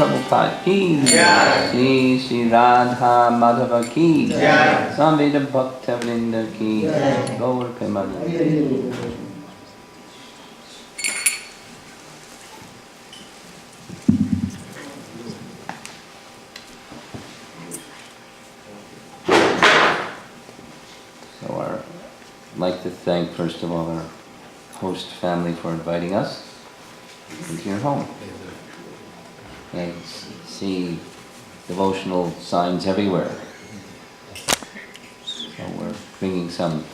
Prabhupada ki jai, Shri Radha Madhava ki jai, Samveda Bhakta Vrinda ki jai, Gaur Premanand. So I'd like to thank first of all our host family for inviting us into your home. And see devotional signs everywhere. So we're bringing some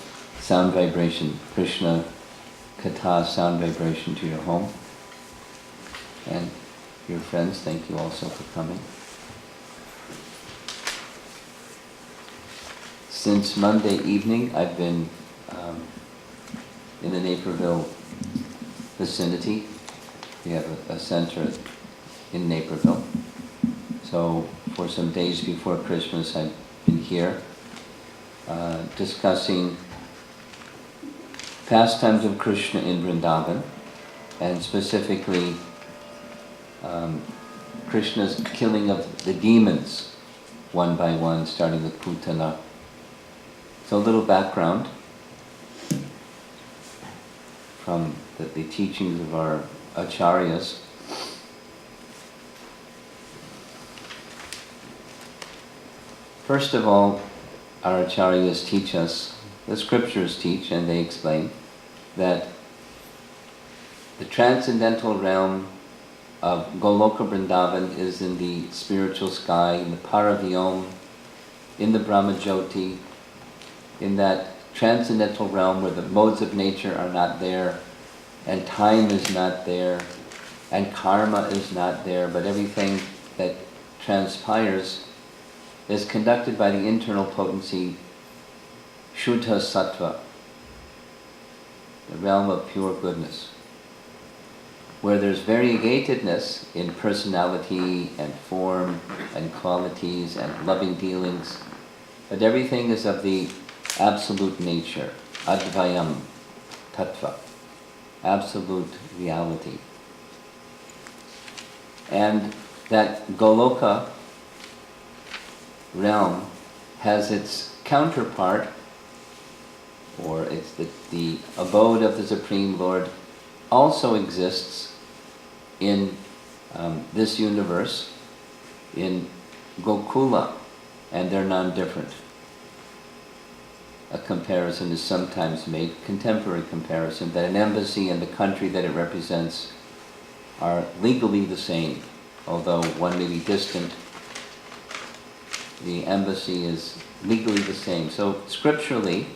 sound vibration, Krsna Katha sound vibration to your home. And your friends, thank you also for coming. Since Monday evening, I've been in the Naperville vicinity. We have a center in Naperville. So for some days before Christmas I've been here discussing pastimes of Krishna in Vrindavan, and specifically Krishna's killing of the demons one by one, starting with Putana. So a little background from the teachings of our acharyas. First of all, our acharyas teach us, the scriptures teach and they explain, that the transcendental realm of Goloka Vrindavan is in the spiritual sky, in the Paravyom, in the Brahmajyoti, in that transcendental realm where the modes of nature are not there and time is not there and karma is not there, but everything that transpires is conducted by the internal potency Shuddha Sattva, the realm of pure goodness, where there's variegatedness in personality and form and qualities and loving dealings, but everything is of the absolute nature, Advayam Tattva, absolute reality. And that Goloka realm has its counterpart, or it's the abode of the Supreme Lord, also exists in this universe, in Gokula, and they're non-different. A comparison is sometimes made, contemporary comparison, that an embassy and the country that it represents are legally the same, although one may be distant. The embassy is legally the same. So scripturally,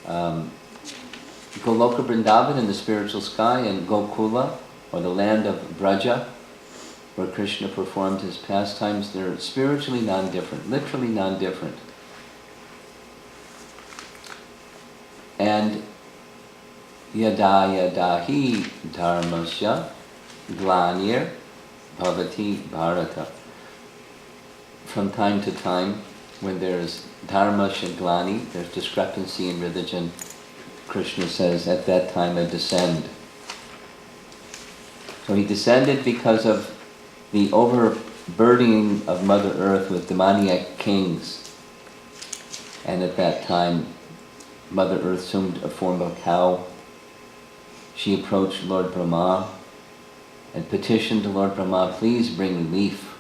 Goloka Vrindavan in the spiritual sky and Gokula, or the land of Braja, where Krishna performed his pastimes, they're spiritually non-different, literally non-different. And yada yada hi dharmasya glanir bhavati bharata. From time to time, when there's dharma shaglani, there's discrepancy in religion, Krishna says, at that time I descend. So he descended because of the overburdening of Mother Earth with demoniac kings. And at that time, Mother Earth assumed a form of a cow. She approached Lord Brahma and petitioned to Lord Brahma, please bring relief.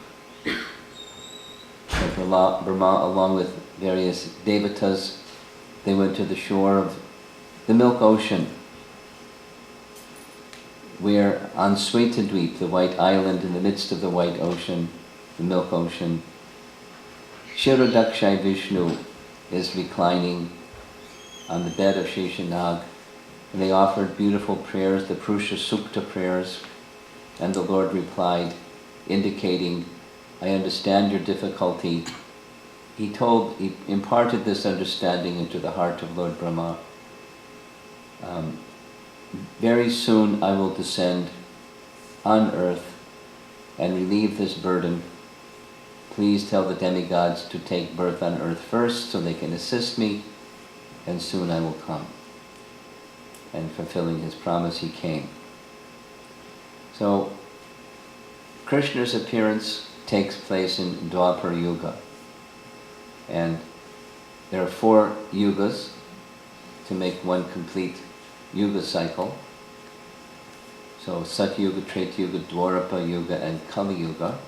So Brahma, along with various devatas, they went to the shore of the Milk Ocean, where on Svetadweep, the white island in the midst of the white ocean, the Milk Ocean, Kshirodakshai Vishnu is reclining on the bed of Sheshanag, and they offered beautiful prayers, the Purusha Sukta prayers, and the Lord replied, indicating, I understand your difficulty. He imparted this understanding into the heart of Lord Brahma. Very soon I will descend on earth and relieve this burden. Please tell the demigods to take birth on earth first so they can assist me, and soon I will come. And fulfilling his promise, he came. So Krishna's appearance takes place in Dwapar Yuga. And there are 4 yugas to make one complete yuga cycle. So Satyuga, Treta Yuga, Dwarapa Yuga, and Kali Yuga.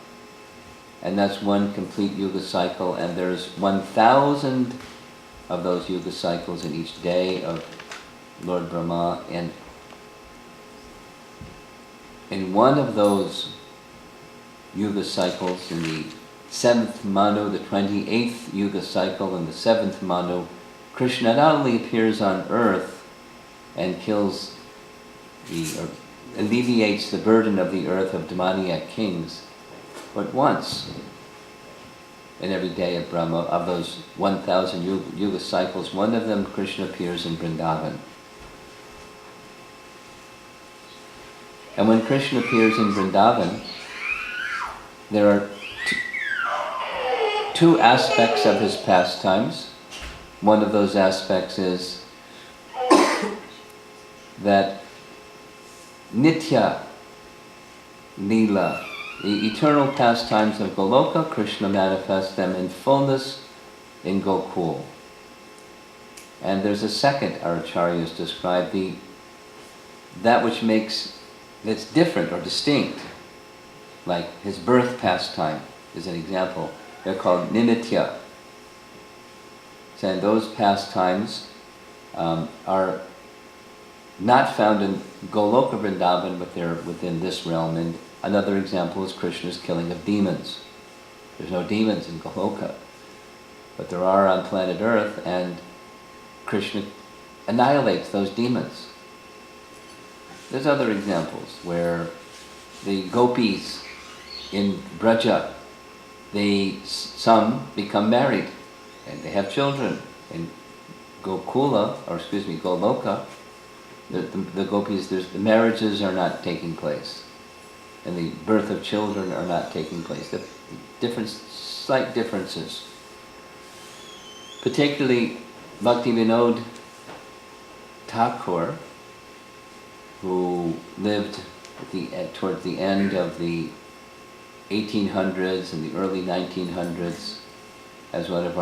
And that's one complete yuga cycle, and there's 1,000 of those yuga cycles in each day of Lord Brahma. And in one of those yuga cycles, in the 7th Manu, the 28th yuga cycle, in the 7th Manu, Krishna not only appears on earth and alleviates the burden of the earth of demoniac kings, but once in every day of Brahma, of those 1,000 yuga cycles, one of them Krishna appears in Vrindavan. And when Krishna appears in Vrindavan, there are two aspects of his pastimes. One of those aspects is that Nitya Leela, the eternal pastimes of Goloka, Krishna manifests them in fullness in Gokul. And there's a second, our acharyas describe, that which that's different or distinct, like his birth pastime is an example. They're called Nimitya. And those pastimes are not found in Goloka Vrindavan, but they're within this realm. And another example is Krishna's killing of demons. There's no demons in Goloka, but there are on planet Earth, and Krishna annihilates those demons. There's other examples where the gopis in Braja, some become married and they have children. In Goloka, the gopis, the marriages are not taking place, and the birth of children are not taking place. The slight differences. Particularly Bhaktivinoda Thakur, who lived towards the end of the 1800s and the early 1900s as one of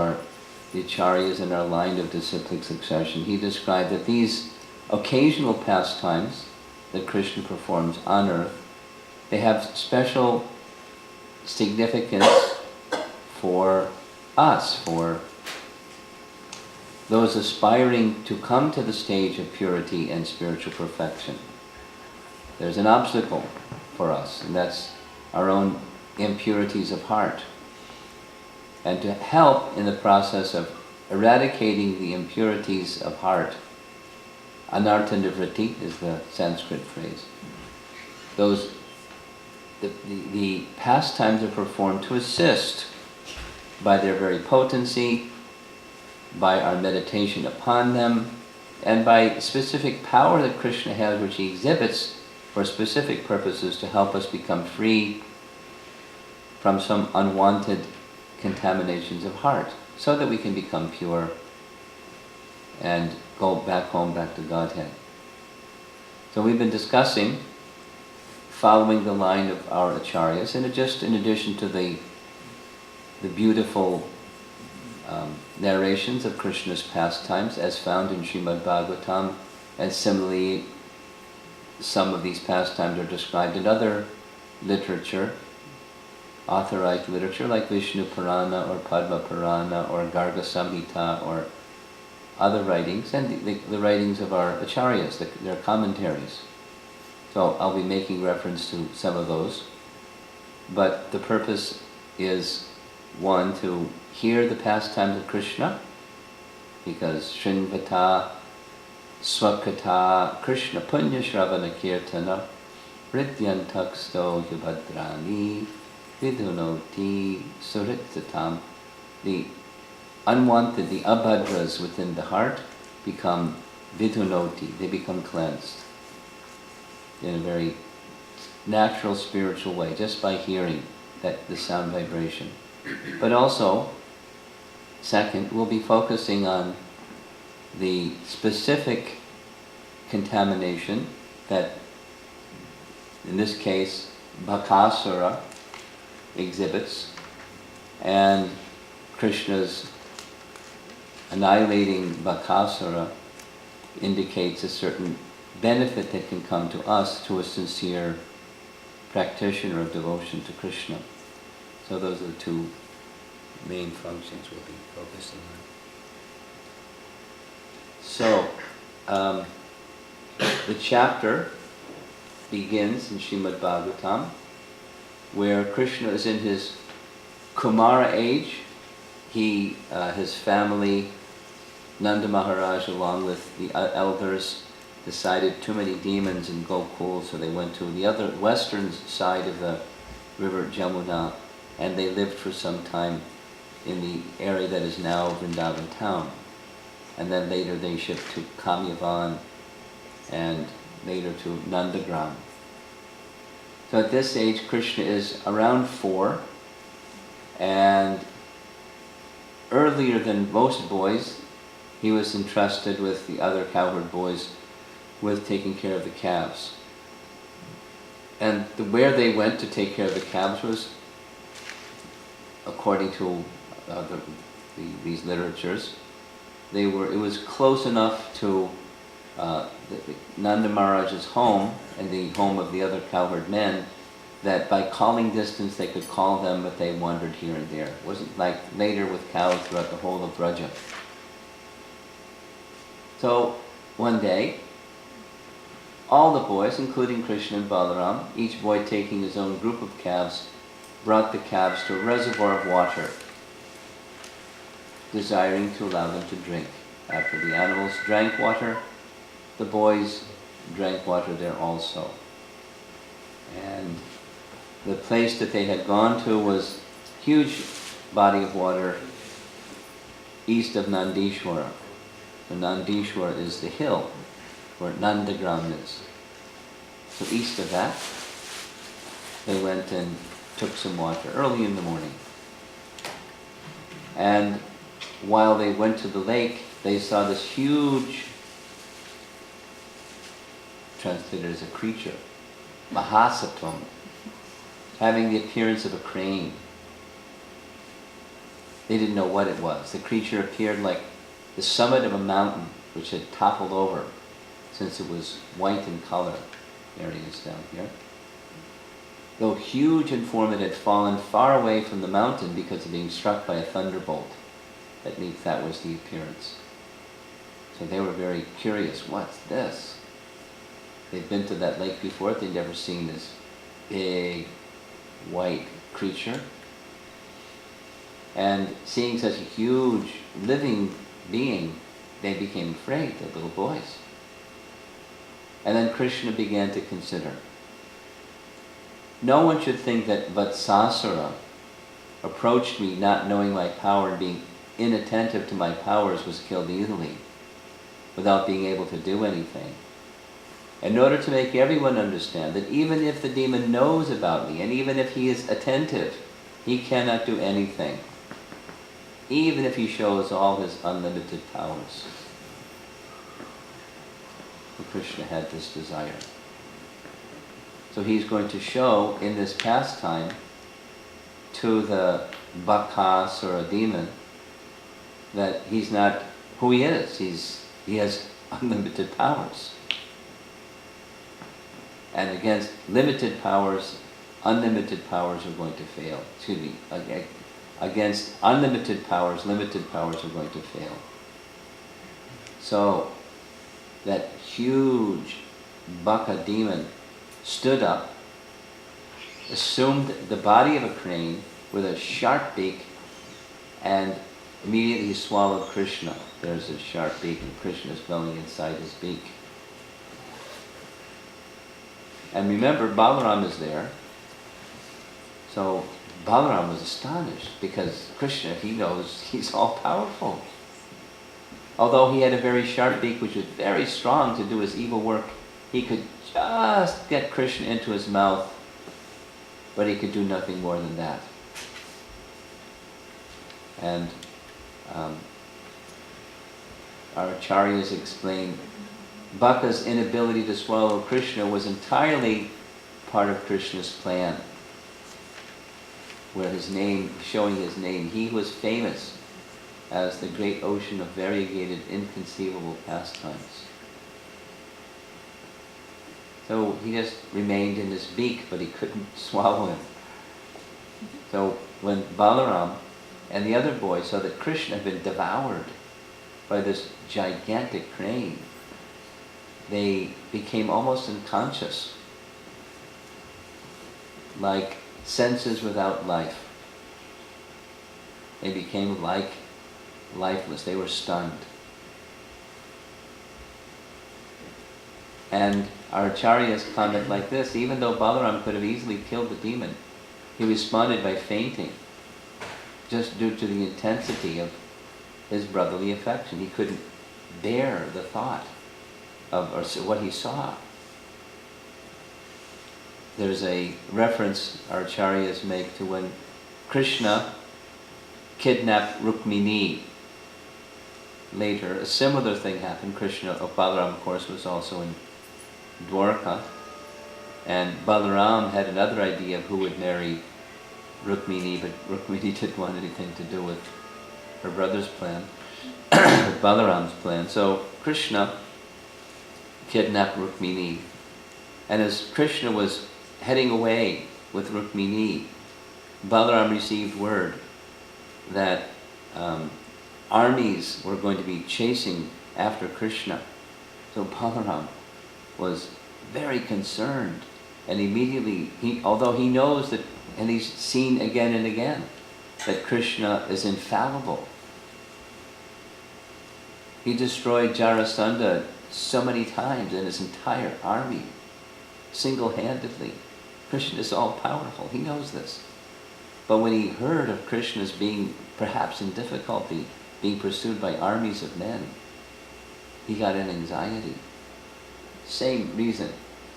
the acharyas in our line of disciplic succession. He described that these occasional pastimes that Krishna performs on earth, they have special significance for us, for those aspiring to come to the stage of purity and spiritual perfection. There's an obstacle for us, and that's our own impurities of heart. And to help in the process of eradicating the impurities of heart, anartha nivriti is the Sanskrit phrase. The pastimes are performed to assist by their very potency, by our meditation upon them, and by specific power that Krishna has, which he exhibits for specific purposes to help us become free from some unwanted contaminations of heart, so that we can become pure and go back home, back to Godhead. So we've been discussing, following the line of our acharyas, and just in addition to the beautiful narrations of Krishna's pastimes as found in Srimad Bhagavatam, and similarly some of these pastimes are described in other literature, authorized literature like Vishnu Purana or Padma Purana or Garga Samhita or other writings, and the writings of our acharyas, their commentaries. So I'll be making reference to some of those, but the purpose is, one, to hear the pastimes of Krishna, because Shrinvata Swakata Krishna Punya Shravana Kirtana Ridyantaksto Yubhadrani Vidhunoti Suritsatam. The unwanted, the abhadras within the heart become vidhunoti, they become cleansed in a very natural spiritual way, just by hearing the sound vibration. But also, second, we'll be focusing on the specific contamination that, in this case, Bakasura exhibits, and Krishna's annihilating Bakasura indicates a certain benefit that can come to us, to a sincere practitioner of devotion to Krishna. So those are the two main functions we'll be focusing on. So, the chapter begins in Srimad Bhagavatam, where Krishna is in his Kumara age. His family, Nanda Maharaj, along with the elders, decided too many demons in Gokul, so they went to the other western side of the river Jamuna, and they lived for some time in the area that is now Vrindavan town. And then later they shipped to Kamyavan, and later to Nandagram. So at this age, Krishna is around 4, and earlier than most boys, he was entrusted with the other cowherd boys with taking care of the calves. And where they went to take care of the calves was, according to these literatures, it was close enough to Nanda Maharaj's home and the home of the other cowherd men that by calling distance they could call them, but they wandered here and there. It wasn't like later with cows throughout the whole of Braja. So one day, all the boys, including Krishna and Balaram, each boy taking his own group of calves, brought the calves to a reservoir of water, desiring to allow them to drink. After the animals drank water, the boys drank water there also. And the place that they had gone to was a huge body of water east of Nandishwara. The Nandishwara is the hill where Nandagram is. So east of that, they went and took some water early in the morning. And while they went to the lake, they saw this huge, translated as a creature, Mahasattvam, having the appearance of a crane. They didn't know what it was. The creature appeared like the summit of a mountain which had toppled over, since it was white in color. There he is down here. Though huge in form, it had fallen far away from the mountain because of being struck by a thunderbolt. At least that was the appearance. So they were very curious. What's this? They'd been to that lake before. They'd never seen this big white creature. And seeing such a huge living being, they became afraid, the little boys. And then Krishna began to consider. No one should think that Bakasura approached me not knowing my power and being inattentive to my powers was killed easily, without being able to do anything. In order to make everyone understand that even if the demon knows about me, and even if he is attentive, he cannot do anything, even if he shows all his unlimited powers. And Krishna had this desire. So he's going to show in this pastime to the Bakasura demon that he's not who he is. He has unlimited powers. And against limited powers, unlimited powers are going to fail. Excuse me. Against unlimited powers, limited powers are going to fail. So that huge Baka demon stood up, assumed the body of a crane with a sharp beak, and immediately swallowed Krishna. There's a sharp beak, and Krishna is going inside his beak. And remember, Balaram is there. So Balaram was astonished because Krishna, he knows he's all powerful. Although he had a very sharp beak which was very strong to do his evil work, he could just get Krishna into his mouth, but he could do nothing more than that. And our acharyas explain Baka's inability to swallow Krishna was entirely part of Krishna's plan, where his name, showing his name, he was famous as the great ocean of variegated, inconceivable pastimes. So he just remained in his beak, but he couldn't swallow him. So when Balaram and the other boys saw that Krishna had been devoured by this gigantic crane, they became almost unconscious, like senses without life. They became like lifeless. They were stunned. And our acharyas comment like this: even though Balaram could have easily killed the demon, he responded by fainting, just due to the intensity of his brotherly affection. He couldn't bear the thought of what he saw. There's a reference our acharyas make to when Krishna kidnapped Rukmini. Later, a similar thing happened. Balaram, of course, was also in Dwarka, and Balaram had another idea of who would marry Rukmini, but Rukmini didn't want anything to do with her brother's plan, with Balaram's plan. So Krishna kidnapped Rukmini, and as Krishna was heading away with Rukmini, Balaram received word that armies were going to be chasing after Krishna. So Balaram was very concerned, and immediately, although he knows that, and he's seen again and again, that Krishna is infallible. He destroyed Jarasandha so many times and his entire army, single-handedly. Krishna is all-powerful. He knows this. But when he heard of Krishna's being perhaps in difficulty, being pursued by armies of men, he got an anxiety. Same reason,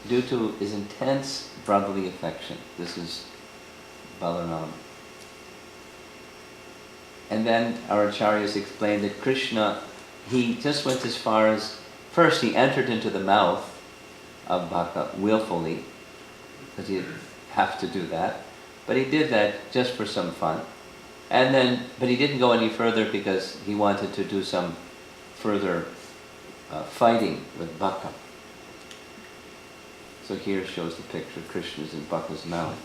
due to his intense brotherly affection. This is Balaram. And then our acharyas explained that Krishna, he just went as far as, first he entered into the mouth of Baka willfully, because he didn't have to do that. But he did that just for some fun. And then, but he didn't go any further because he wanted to do some further fighting with Baka. So here shows the picture, Krishna's in Baka's mouth.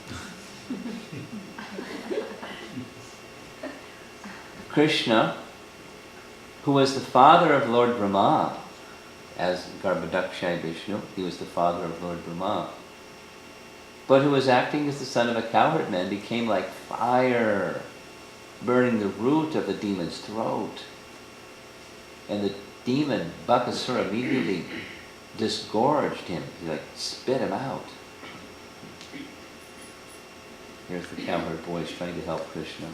Krishna, who was the father of Lord Brahma, as Garbhodakshaya Vishnu, he was the father of Lord Brahma, but who was acting as the son of a cowherd man, became like fire, burning the root of the demon's throat. And the demon, Bakasura, immediately disgorged him. He spit him out. Here's the cowherd boys trying to help Krishna.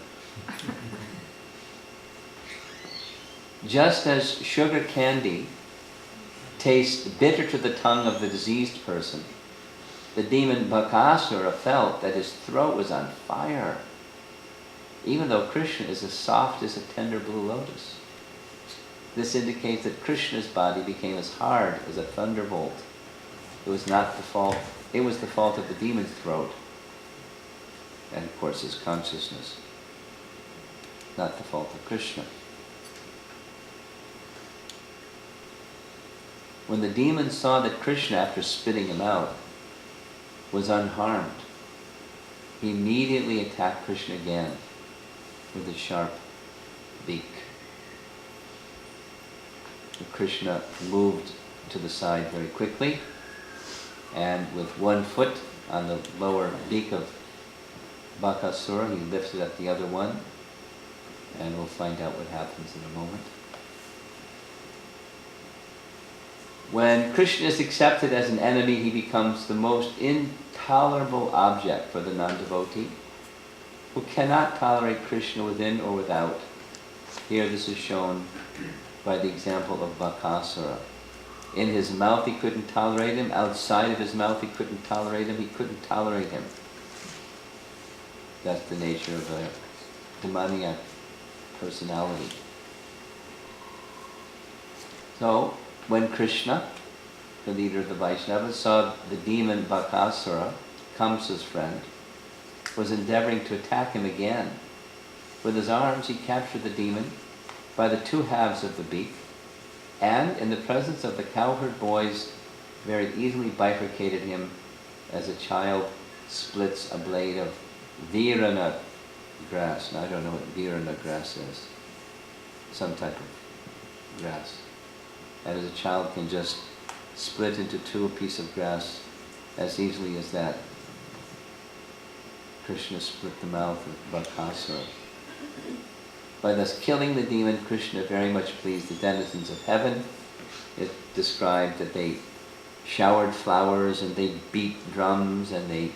Just as sugar candy tastes bitter to the tongue of the diseased person, the demon Bakasura felt that his throat was on fire, even though Krishna is as soft as a tender blue lotus. This indicates that Krishna's body became as hard as a thunderbolt. It was not the fault, it was the fault of the demon's throat, and of course his consciousness, not the fault of Krishna. When the demon saw that Krishna, after spitting him out, was unharmed, he immediately attacked Krishna again with a sharp beak. Krishna moved to the side very quickly, and with one foot on the lower beak of Bakasura, he lifted up the other one, and we'll find out what happens in a moment. When Krishna is accepted as an enemy, he becomes the most intolerable object for the non-devotee, who cannot tolerate Krishna within or without. Here this is shown by the example of Bakasura. In his mouth he couldn't tolerate him, outside of his mouth he couldn't tolerate him, he couldn't tolerate him. That's the nature of a demoniac personality. So, when Krishna, the leader of the Vaishnavas, saw the demon Bakasura, Kamsa's friend, was endeavoring to attack him again, with his arms he captured the demon by the two halves of the beak, and in the presence of the cowherd boys very easily bifurcated him as a child splits a blade of virana grass. Now I don't know what virana grass is. Some type of grass. And as a child can just split into two a piece of grass as easily as that. Krishna split the mouth of Bakasura. By thus killing the demon, Krishna very much pleased the denizens of heaven. It described that they showered flowers and they beat drums and they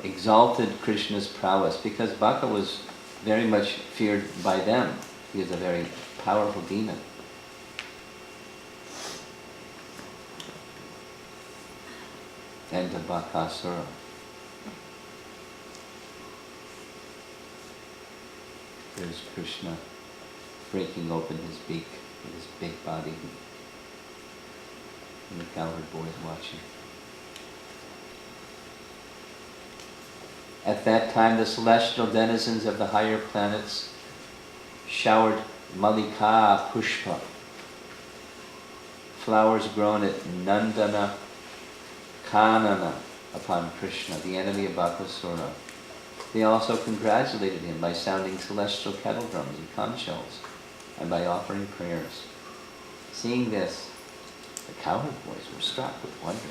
exalted Krishna's prowess, because Baka was very much feared by them. He was a very powerful demon. And the Bakasura. There's Krishna breaking open his beak with his big body, and the cowherd boy is watching. At that time, the celestial denizens of the higher planets showered Malika Pushpa, flowers grown at Nandana Kanana, upon Krishna, the enemy of Bakasura. They also congratulated him by sounding celestial kettle drums and conch shells, and by offering prayers. Seeing this, the cowherd boys were struck with wonder.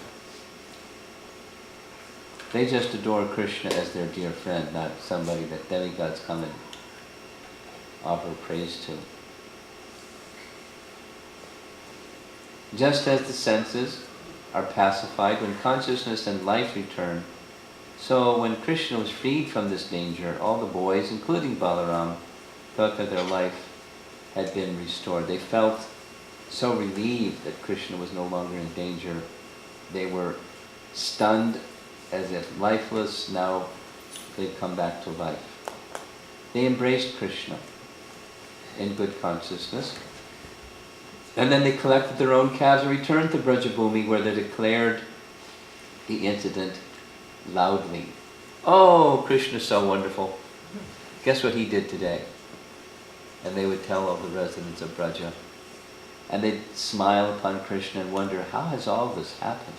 They just adore Krishna as their dear friend, not somebody that demigods come and offer praise to. Just as the senses are pacified when consciousness and life return, So when Krishna was freed from this danger, all the boys, including Balaram, thought that their life had been restored. They felt so relieved that Krishna was no longer in danger. They were stunned as if lifeless. Now they'd come back to life. They embraced Krishna in good consciousness. And then they collected their own calves and returned to Brajabhumi, where they declared the incident loudly. Oh, Krishna's so wonderful. Guess what he did today? And they would tell all the residents of Braja. And they'd smile upon Krishna and wonder, how has all this happened?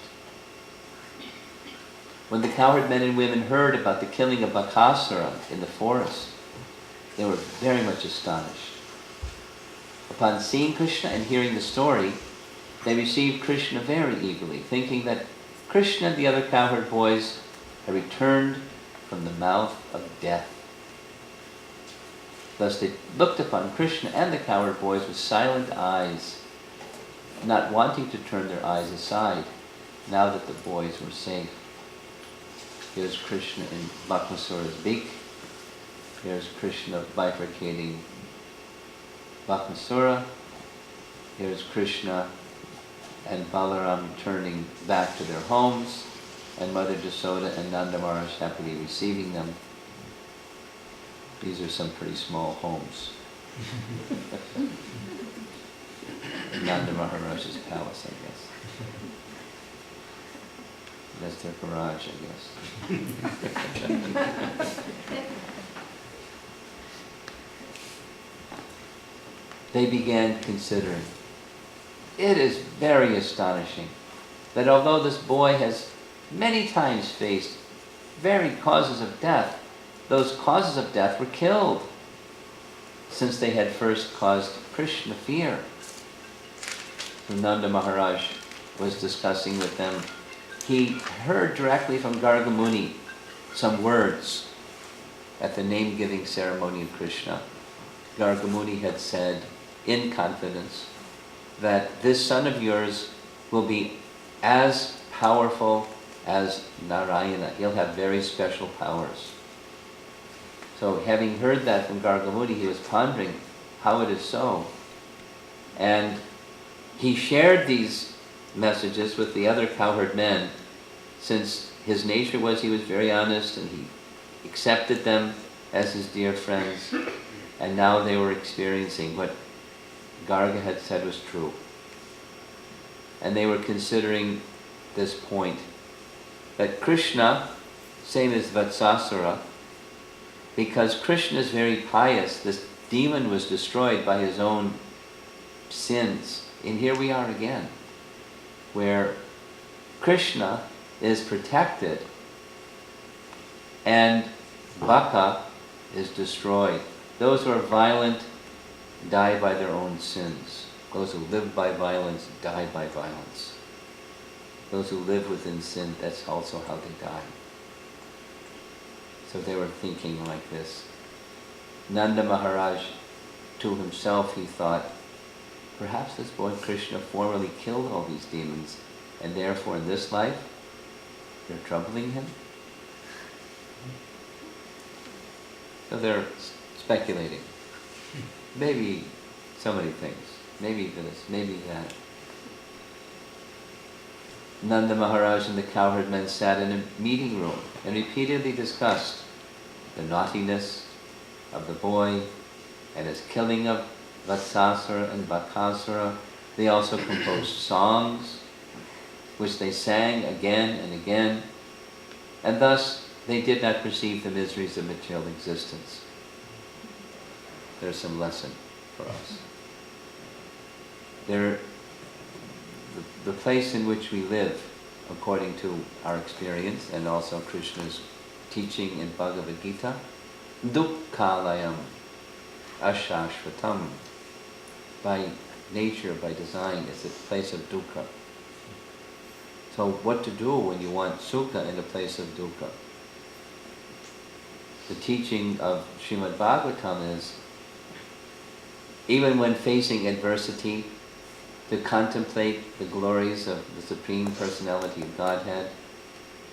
When the cowherd men and women heard about the killing of Bakasura in the forest, they were very much astonished. Upon seeing Krishna and hearing the story, they received Krishna very eagerly, thinking that Krishna and the other cowherd boys had returned from the mouth of death. Thus they looked upon Krishna and the cowherd boys with silent eyes, not wanting to turn their eyes aside now that the boys were safe. Here's Krishna in Bakasura's beak. Here's Krishna bifurcating Bakasura. Here's Krishna and Balaram turning back to their homes, and Mother Jasoda and Nanda Maharaj happily receiving them. These are some pretty small homes. Nanda Maharaj's palace, I guess. That's their garage, I guess. They began considering. It is very astonishing that although this boy has many times faced varied causes of death, those causes of death were killed since they had first caused Krishna fear. When Nanda Maharaj was discussing with them, he heard directly from Garga Muni some words at the name-giving ceremony of Krishna. Garga Muni had said, in confidence, that this son of yours will be as powerful as Narayana. He'll have very special powers. So having heard that from Garga Muni, he was pondering how it is so. And he shared these messages with the other cowherd men, since his nature was he was very honest and he accepted them as his dear friends, and now they were experiencing what Garga had said was true. And they were considering this point, that Krishna, same as Vatsasura, because Krishna is very pious, this demon was destroyed by his own sins. And here we are again, where Krishna is protected and Baka is destroyed. Those who are violent die by their own sins. Those who live by violence die by violence. Those who live within sin, that's also how they die. So they were thinking like this. Nanda Maharaj, to himself, he thought, perhaps this boy Krishna formerly killed all these demons, and therefore in this life, they're troubling him. So they're speculating. Maybe so many things. Maybe this, maybe that. Nanda Maharaj and the cowherd men sat in a meeting room and repeatedly discussed the naughtiness of the boy and his killing of Vatsasura and Bakasura. They also composed songs which they sang again and again, and thus they did not perceive the miseries of material existence. There's some lesson for us. The place in which we live, according to our experience and also Krishna's teaching in Bhagavad Gita, dukkhalayam ashashvatam. By nature, by design, it's a place of dukkha. So what to do when you want sukha in a place of dukkha? The teaching of Srimad Bhagavatam is, even when facing adversity, to contemplate the glories of the Supreme Personality of Godhead,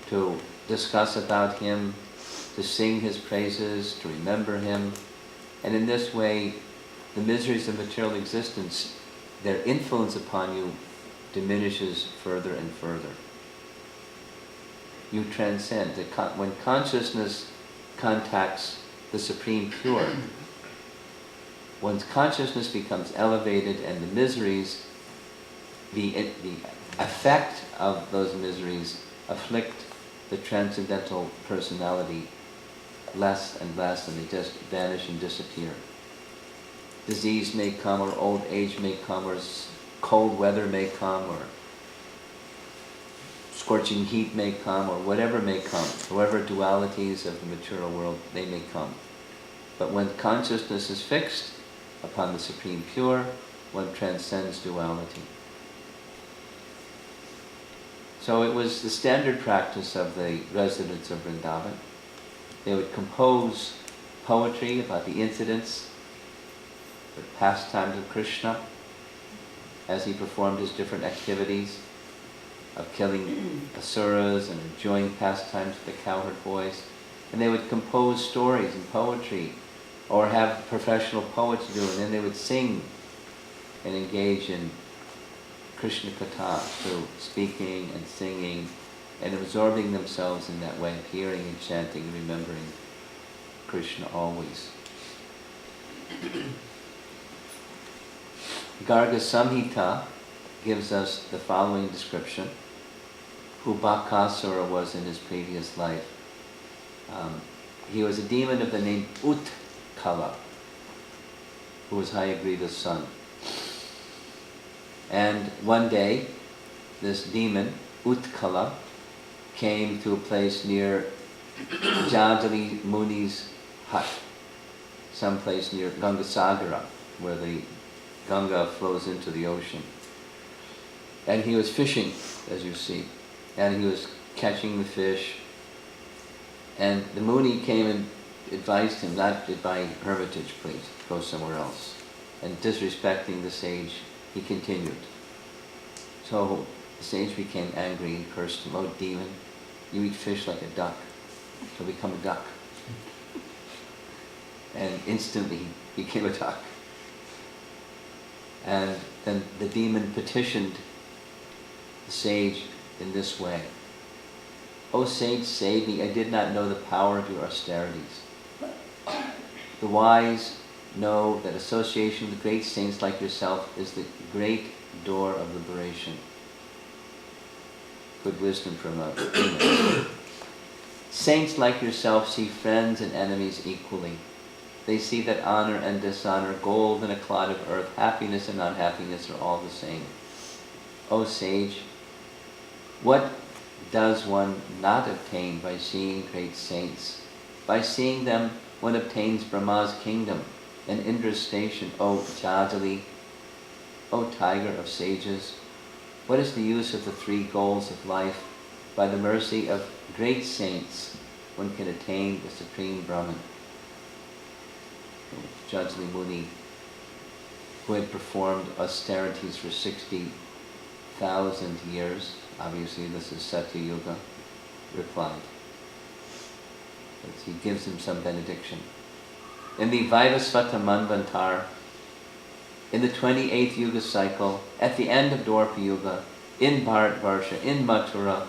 to discuss about him, to sing his praises, to remember him. And in this way, the miseries of material existence, their influence upon you diminishes further and further. You transcend. When consciousness contacts the Supreme Pure, once consciousness becomes elevated and the miseries, the effect of those miseries afflict the transcendental personality less and less, and they just vanish and disappear. Disease may come, or old age may come, or cold weather may come, or scorching heat may come, or whatever may come, whatever dualities of the material world, they may come. But when consciousness is fixed upon the Supreme Pure, one transcends duality. So it was the standard practice of the residents of Vrindavan. They would compose poetry about the incidents, the pastimes of Krishna, as he performed his different activities of killing asuras and enjoying pastimes with the cowherd boys. And they would compose stories and poetry, or have professional poets do it, and then they would sing and engage in Krishna Katha, through speaking and singing and absorbing themselves in that way, hearing and chanting and remembering Krishna always. Garga Samhita gives us the following description, who Bakasura was in his previous life. He was a demon of the name Utkala, who was Hayagriva's son. And one day, this demon, Utkala, came to a place near Jadali Muni's hut, someplace near Gangasagara, where the Ganga flows into the ocean. And he was fishing, as you see, and he was catching the fish. And the Muni came and advised him not to buy hermitage, please, go somewhere else. And disrespecting the sage, he continued. So the sage became angry and cursed him, "Oh demon, you eat fish like a duck, so become a duck." And instantly he became a duck. And then the demon petitioned the sage in this way, "O sage, save me, I did not know the power of your austerities. The wise know that association with great saints like yourself is the great door of liberation." Good wisdom from a demon. "Saints like yourself see friends and enemies equally. They see that honor and dishonor, gold and a clod of earth, happiness and unhappiness are all the same. O sage, what does one not obtain by seeing great saints? By seeing them, one obtains Brahma's kingdom and Indra's station. O Jadali, O tiger of sages, what is the use of the three goals of life? By the mercy of great saints, one can attain the supreme Brahman." Jadali Muni, who had performed austerities for 60,000 years, obviously this is Satya Yuga, replied. He gives him some benediction. In the Vaivasvata Manvantar, in the 28th Yuga cycle, at the end of Dwapara Yuga, in Bharatvarsha, in Mathura,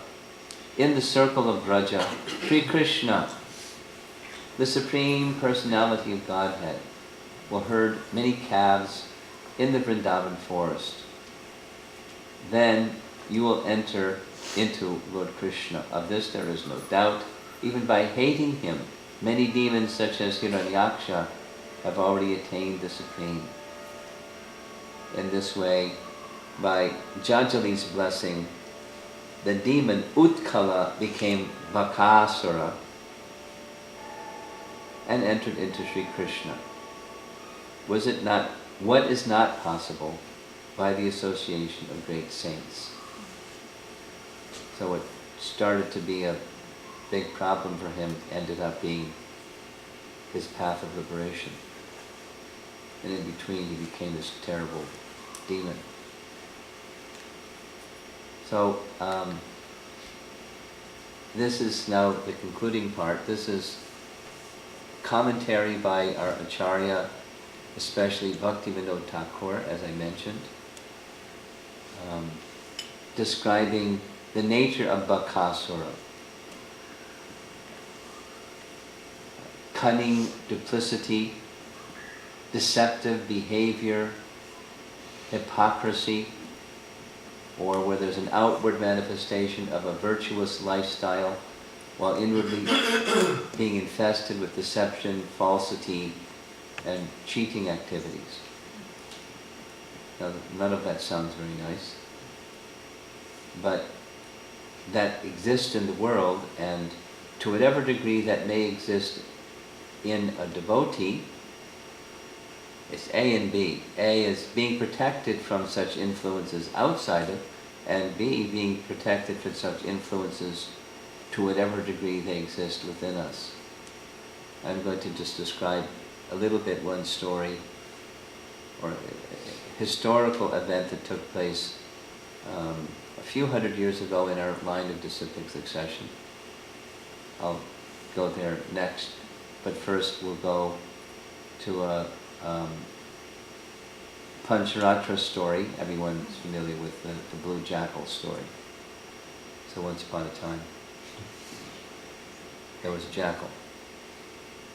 in the circle of Vraja, Sri Krishna, the Supreme Personality of Godhead, will herd many calves in the Vrindavan forest. Then you will enter into Lord Krishna. Of this there is no doubt. Even by hating him, many demons such as Hiranyaksha have already attained the Supreme. In this way, by Jajali's blessing, the demon Utkala became Bakasura and entered into Sri Krishna. What is not possible by the association of great saints? So it started to be a big problem for him, ended up being his path of liberation. And in between he became this terrible demon. this is now the concluding part. This is commentary by our Acharya, especially Bhaktivinoda Thakur, as I mentioned, describing the nature of Bakasura. Cunning, duplicity, deceptive behavior, hypocrisy, or where there's an outward manifestation of a virtuous lifestyle while inwardly being infested with deception, falsity, and cheating activities. Now, none of that sounds very nice, but that exists in the world, and to whatever degree that may exist in a devotee, it's A and B. A is being protected from such influences outside of, and B, being protected from such influences to whatever degree they exist within us. I'm going to just describe a little bit one story, or a historical event that took place a few hundred years ago in our line of disciplic succession. I'll go there next, but first we'll go to a Pancharatra story. Everyone's familiar with the blue jackal story. So once upon a time, there was a jackal,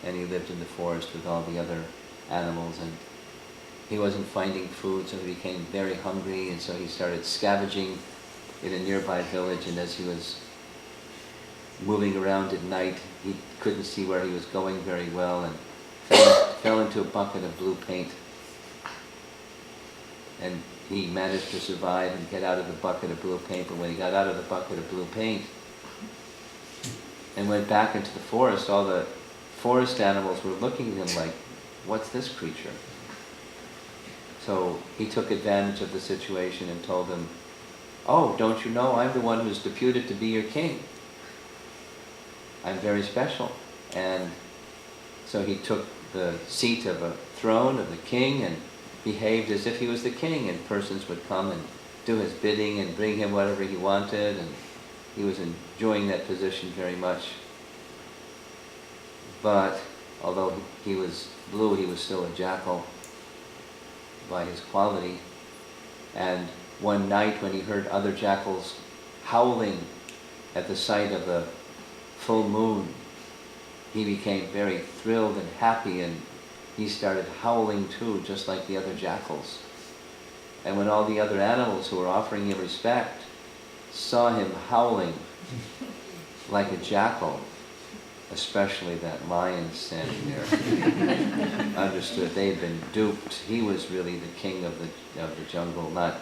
and he lived in the forest with all the other animals, and he wasn't finding food, so he became very hungry, and so he started scavenging in a nearby village, and as he was moving around at night, he couldn't see where he was going very well, and fell into a bucket of blue paint. And he managed to survive and get out of the bucket of blue paint, but when he got out of the bucket of blue paint and went back into the forest, all the forest animals were looking at him like, what's this creature? So he took advantage of the situation and told them, oh, don't you know, I'm the one who's deputed to be your king. I'm very special. And so he took the seat of a throne of the king and behaved as if he was the king, and persons would come and do his bidding and bring him whatever he wanted, and he was enjoying that position very much. But although he was blue, he was still a jackal by his quality. And one night when he heard other jackals howling at the sight of the full moon, he became very thrilled and happy, and he started howling too, just like the other jackals. And when all the other animals who were offering him respect saw him howling like a jackal, especially that lion standing there, understood they had been duped. He was really the king of the jungle, not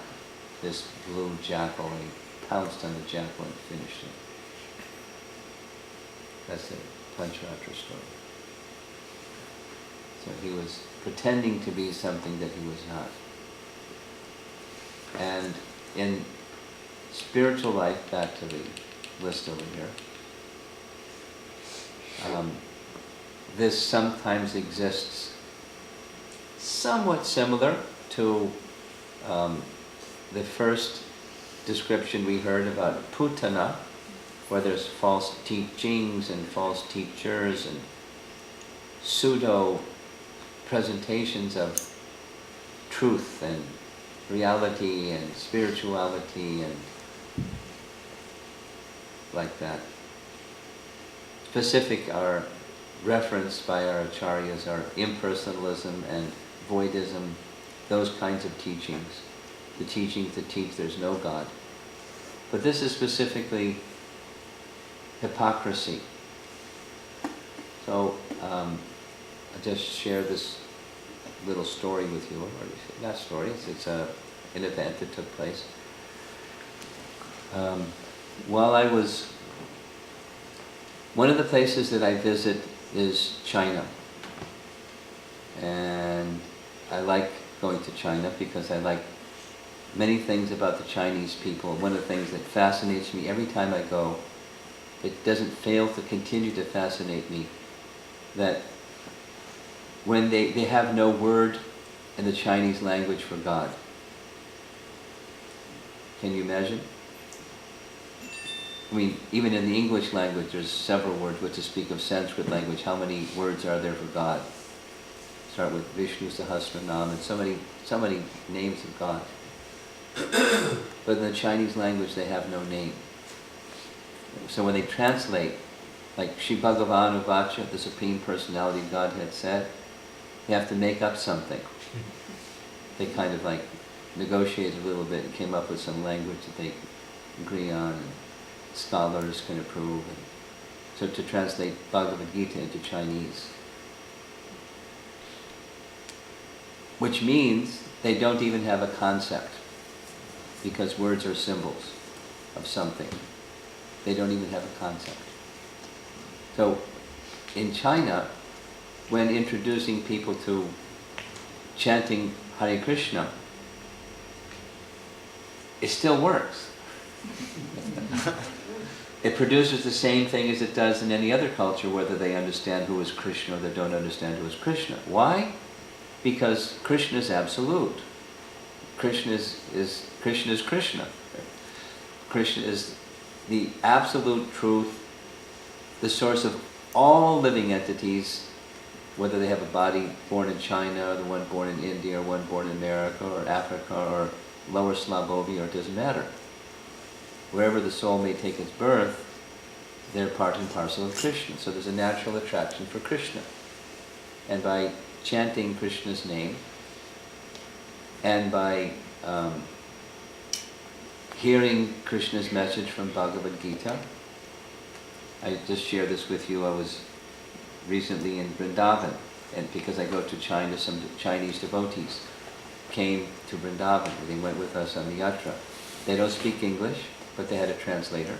this blue jackal, and he pounced on the jackal and finished him. That's the Pancharatra story. So he was pretending to be something that he was not. And in spiritual life, back to the list over here, this sometimes exists somewhat similar to the first description we heard about Putana, where there's false teachings and false teachers and pseudo presentations of truth and reality and spirituality and like that. Specific are referenced by our acharyas are impersonalism and voidism, those kinds of teachings, the teachings that teach there's no God. But this is specifically hypocrisy. So I'll just share this little story with you, or not story, it's an event that took place. One of the places that I visit is China. And I like going to China because I like many things about the Chinese people. One of the things that fascinates me every time I go, it doesn't fail to continue to fascinate me, that when they have no word in the Chinese language for God. Can you imagine? I mean, even in the English language, there's several words, but to speak of Sanskrit language, how many words are there for God? Start with Vishnu Sahasranam, and so many names of God. But in the Chinese language, they have no name. So when they translate, like Shri Bhagavan Vacha, the Supreme Personality of Godhead said, you have to make up something. They kind of like negotiated a little bit and came up with some language that they agree on, and scholars can approve. And so to translate Bhagavad Gita into Chinese. Which means they don't even have a concept, because words are symbols of something. They don't even have a concept. So in China, when introducing people to chanting Hare Krishna, it still works. It produces the same thing as it does in any other culture, whether they understand who is Krishna or they don't understand who is Krishna. Why? Because Krishna is absolute. Krishna is Krishna. Krishna is the absolute truth, the source of all living entities, whether they have a body born in China, or the one born in India, or one born in America, or Africa, or Lower Slavovia, it doesn't matter. Wherever the soul may take its birth, they're part and parcel of Krishna. So there's a natural attraction for Krishna. And by chanting Krishna's name, and by hearing Krishna's message from Bhagavad Gita, I just share this with you. I was recently in Vrindavan, and because I go to China, some Chinese devotees came to Vrindavan. They went with us on the yatra. They don't speak English, but they had a translator.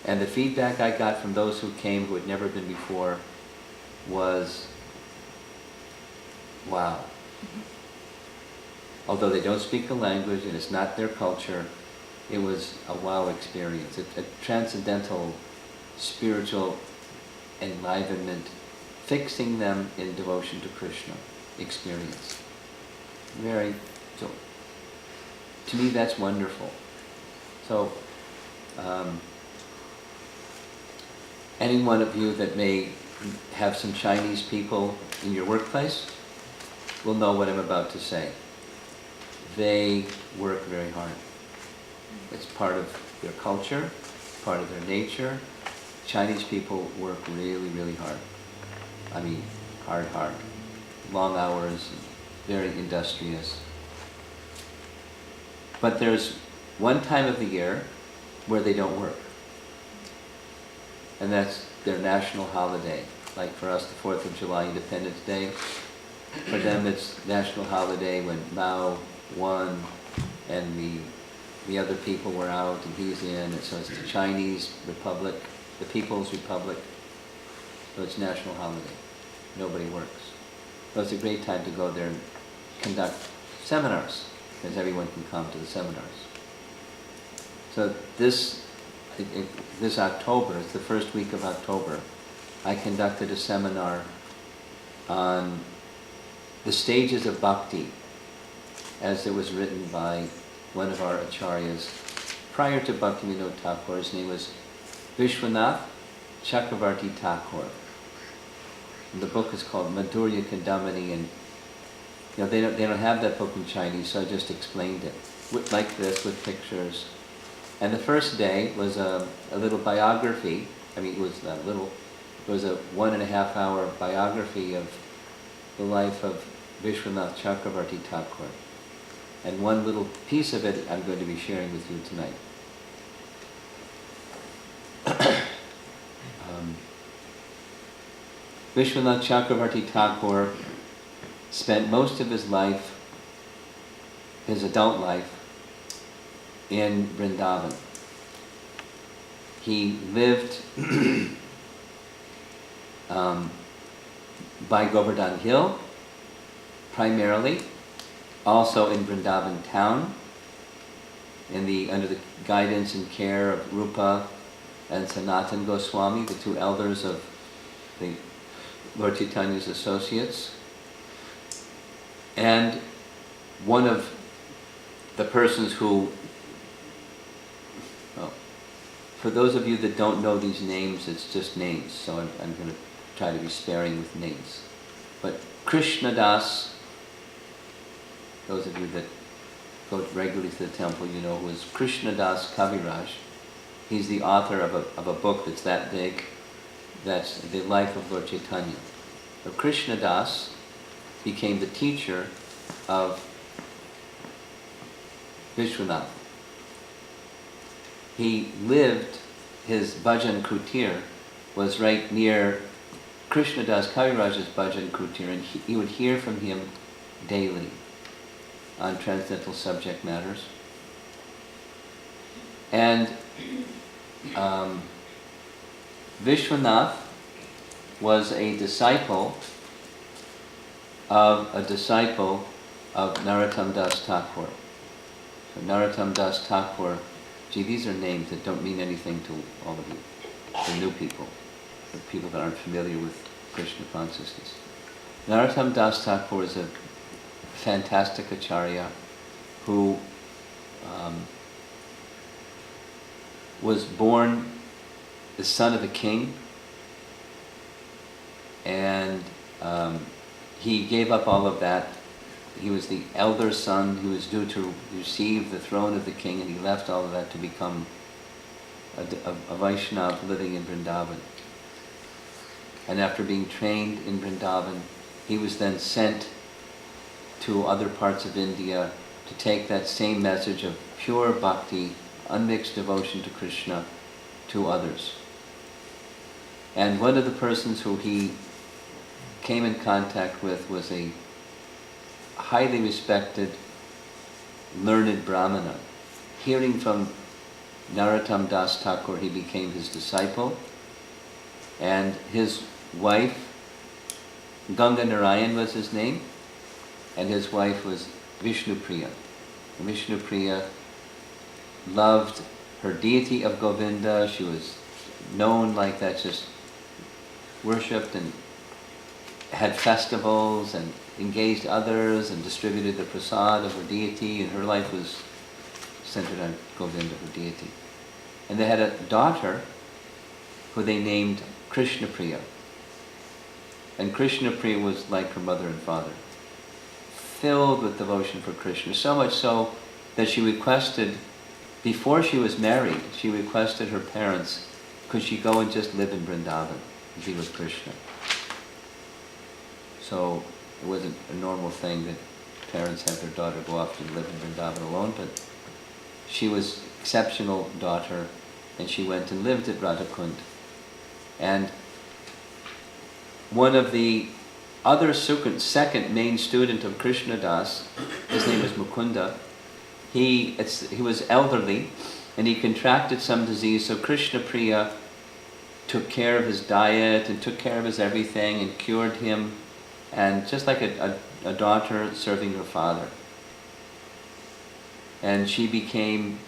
And the feedback I got from those who came who had never been before was, wow. Although they don't speak the language and it's not their culture, it was a wow experience, a transcendental, spiritual enlivenment, fixing them in devotion to Krishna experience. So to me that's wonderful. So any one of you that may have some Chinese people in your workplace will know what I'm about to say. They work very hard. It's part of their culture, part of their nature. Chinese people work really, really hard. I mean, hard. Long hours, very industrious. But there's one time of the year where they don't work. And that's their national holiday. Like for us, the 4th of July, Independence Day. For them, it's national holiday when Mao won and the other people were out and he's in. And so it's the Chinese Republic, the People's Republic. So it's national holiday. Nobody works. So it's a great time to go there and conduct seminars, because everyone can come to the seminars. So this October, it's the first week of October, I conducted a seminar on the stages of bhakti, as it was written by one of our acharyas prior to Bhaktivinoda Thakur. His name was Vishwanath Chakravarti Thakur. And the book is called Madhurya Kandamani, and they don't have that book in Chinese, so I just explained it like this with pictures. And the first day was a little biography. I mean, it was a 1.5 hour biography of the life of Vishwanath Chakravarti Thakur. And one little piece of it I'm going to be sharing with you tonight. Vishwanath Chakravarti Thakur spent most of his life, his adult life, in Vrindavan. He lived by Govardhan Hill, primarily, also in Vrindavan town, under the guidance and care of Rupa and Sanatan Goswami, the two elders of the Lord Chaitanya's associates. And one of the persons who For those of you that don't know these names, it's just names, so I'm going to try to be sparing with names. But Krishna Das, those of you that go regularly to the temple, you know who is Krishna Das Kaviraj. He's the author of a book that's that big, that's the life of Lord Chaitanya. So Krishna Das became the teacher of Vishwanath. He lived, his bhajan kutir was right near Krishna Das Kaviraj's bhajan kutir, and he would hear from him daily on transcendental subject matters. And Vishwanath was a disciple of Narottam Das Thakur. So Narottam Das Thakur, gee, these are names that don't mean anything to all of you, the new people, the people that aren't familiar with Krishna consciousness. Narottam Das Thakur is a fantastic acharya who was born the son of a king, and he gave up all of that. He was the elder son who was due to receive the throne of the king, and he left all of that to become a Vaishnava living in Vrindavan. And after being trained in Vrindavan, he was then sent to other parts of India to take that same message of pure bhakti, unmixed devotion to Krishna, to others. And one of the persons who he came in contact with was a highly respected, learned Brahmana. Hearing from Narottam Das Thakur, he became his disciple, and his wife, Ganga Narayan was his name, and his wife was Vishnupriya. And Vishnupriya loved her deity of Govinda. She was known like that, just worshipped and had festivals and engaged others and distributed the prasad of her deity, and her life was centered on Govinda, her deity. And they had a daughter who they named Krishnapriya. And Krishnapriya was like her mother and father, filled with devotion for Krishna, so much so that she requested, before she was married, she requested her parents, could she go and just live in Vrindavan and be with Krishna? So it wasn't a normal thing that parents had their daughter go off and live in Vrindavan alone, but she was an exceptional daughter, and she went and lived at Radhakund. And one of the other second main student of Krishna Das, his name was Mukunda, he was elderly, and he contracted some disease, so Krishna Priya took care of his diet and took care of his everything and cured him, and just like a daughter serving her father. And she became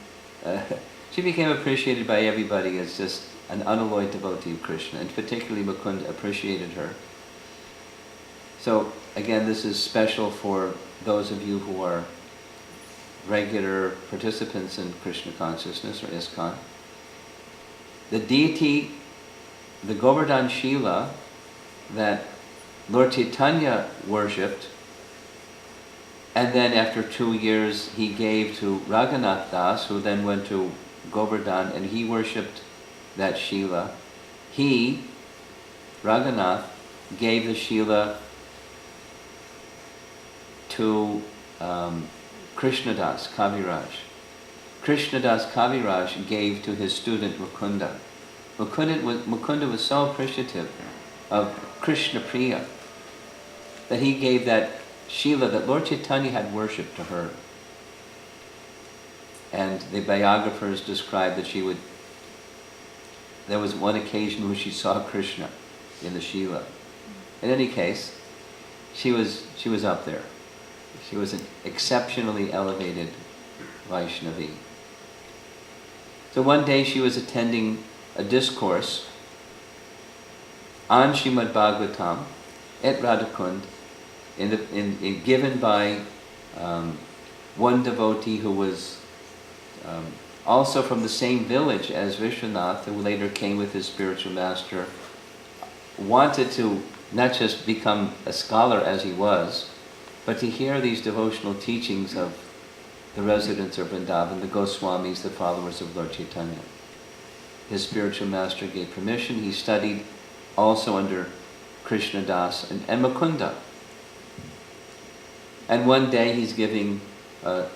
appreciated by everybody as just an unalloyed devotee of Krishna, and particularly Mukunda appreciated her. So again, this is special for those of you who are regular participants in Krishna consciousness or ISKCON. The deity, the Govardhan Shila that Lord Chaitanya worshipped, and then after 2 years he gave to Raghunath Das, who then went to Govardhan, and he worshipped that Shila. He, Raghunath, gave the Shila to Krishnadas Kaviraj. Krishnadas Kaviraj gave to his student Mukunda. Mukunda was so appreciative of Krishna Priya that he gave that Shila that Lord Chaitanya had worshipped to her. And the biographers describe that there was one occasion when she saw Krishna in the Shila. In any case, she was up there. She was an exceptionally elevated Vaishnavi. So one day she was attending a discourse on Srimad Bhagavatam at Radhakund, given by one devotee who was also from the same village as Vishwanath, who later came with his spiritual master, wanted to not just become a scholar as he was, but to hear these devotional teachings of the residents of Vrindavan, the Goswamis, the followers of Lord Chaitanya. His spiritual master gave permission. He studied also under Krishna Das and Mukunda. And one day he's giving a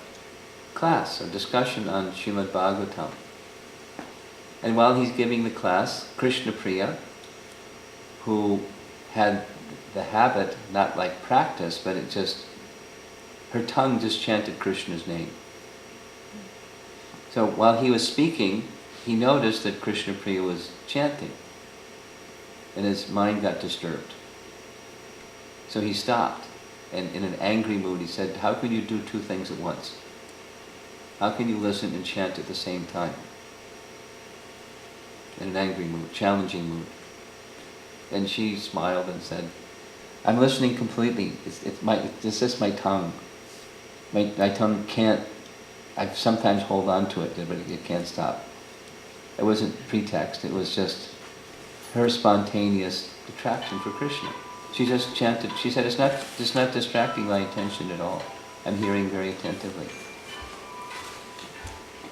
class, a discussion on Srimad Bhagavatam. And while he's giving the class, Krishna Priya, who had the habit, not like practice, but her tongue just chanted Krishna's name. So while he was speaking, he noticed that Krishna Priya was chanting, and his mind got disturbed. So he stopped, and in an angry mood he said, "How can you do two things at once? How can you listen and chant at the same time?" In an angry mood, challenging mood. And she smiled and said, "I'm listening completely. It's just my tongue. My tongue can't, I sometimes hold on to it, but it can't stop." It wasn't pretext, it was just her spontaneous attraction for Krishna. She just chanted. She said, it's not distracting my attention at all. I'm hearing very attentively.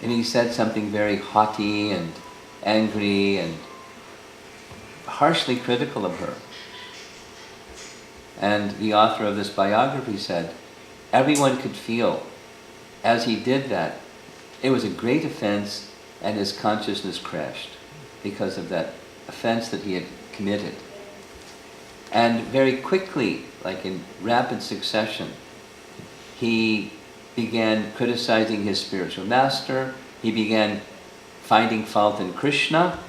And he said something very haughty and angry and harshly critical of her. And the author of this biography said, everyone could feel, as he did that, it was a great offense, and his consciousness crashed because of that offense that he had committed. And very quickly, like in rapid succession, he began criticizing his spiritual master, he began finding fault in Krishna,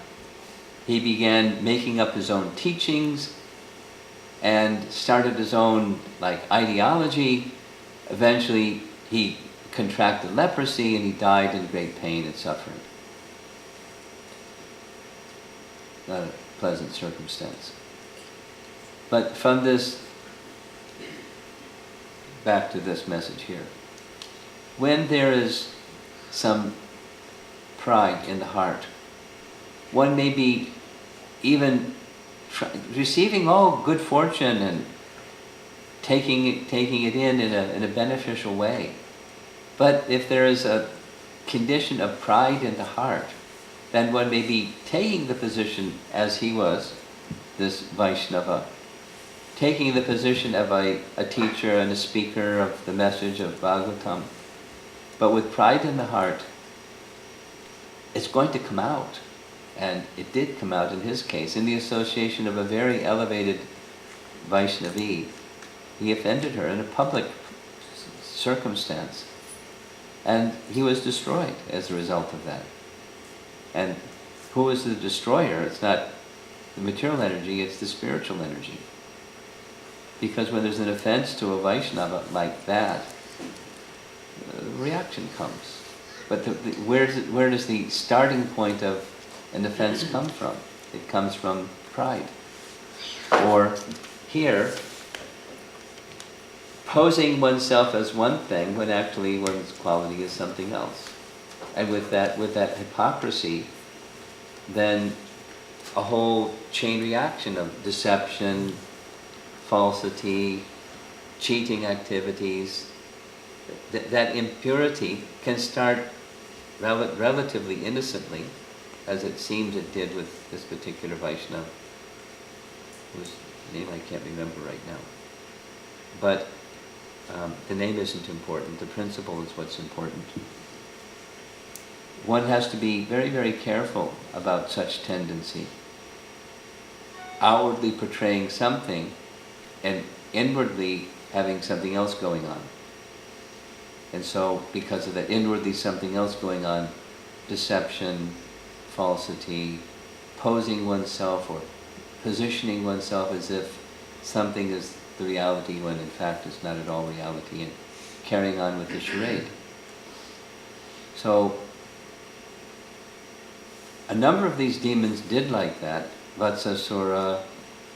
he began making up his own teachings, and started his own ideology. Eventually, he contracted leprosy and he died in great pain and suffering. Not a pleasant circumstance. But from this, back to this message here. When there is some pride in the heart, one may be even receiving all good fortune and taking it in a beneficial way. But if there is a condition of pride in the heart, then one may be taking the position as he was, this Vaishnava, taking the position of a teacher and a speaker of the message of Bhagavatam, but with pride in the heart, it's going to come out. And it did come out in his case, in the association of a very elevated Vaishnavi. He offended her in a public circumstance. And he was destroyed as a result of that. And who is the destroyer? It's not the material energy, it's the spiritual energy. Because when there's an offense to a Vaishnava like that, reaction comes. But where does the starting point of an offense come from? It comes from pride. Or here, posing oneself as one thing when actually one's quality is something else. And with that hypocrisy, then a whole chain reaction of deception, falsity, cheating activities, that impurity can start relatively innocently, as it seems it did with this particular Vaishnava, whose name I can't remember right now. But the name isn't important, the principle is what's important. One has to be very, very careful about such tendency. Outwardly portraying something and inwardly having something else going on. And so, because of that inwardly something else going on, deception, falsity, posing oneself or positioning oneself as if something is the reality when in fact it's not at all reality, and carrying on with the charade. So, a number of these demons did like that. Vatsasura,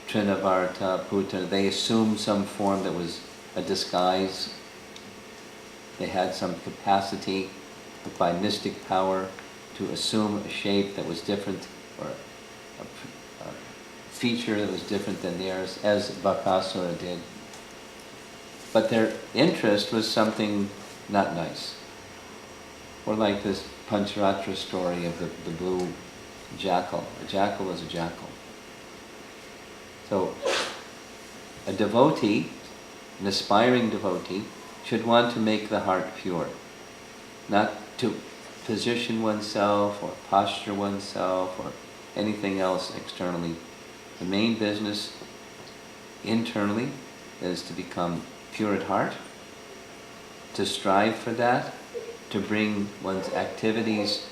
Trinavarta, Puta, they assumed some form that was a disguise. They had some capacity by mystic power to assume a shape that was different, or a feature that was different than theirs, as Bakasura did. But their interest was something not nice. Or like this Pancharatra story of the blue jackal. A jackal was a jackal. So a devotee, an aspiring devotee, should want to make the heart pure, not to position oneself or posture oneself or anything else externally. The main business internally is to become pure at heart, to strive for that, to bring one's activities,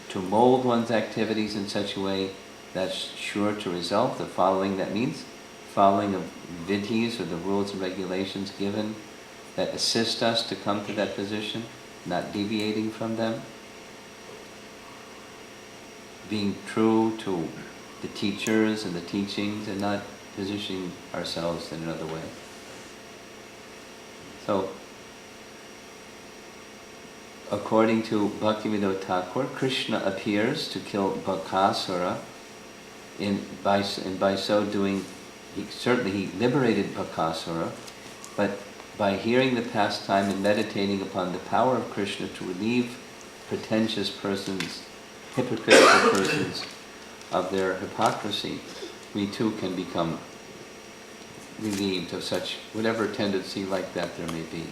to mold one's activities in such a way that's sure to result. The following, that means following of vidhis, or the rules and regulations given that assist us to come to that position, not deviating from them. Being true to the teachers and the teachings and not positioning ourselves in another way. So, according to Bhaktivinoda Thakur, Krishna appears to kill Bakasura, and by so doing, he liberated Bakasura, but by hearing the pastime and meditating upon the power of Krishna to relieve pretentious persons, hypocritical persons of their hypocrisy, we too can become relieved of such, whatever tendency like that there may be.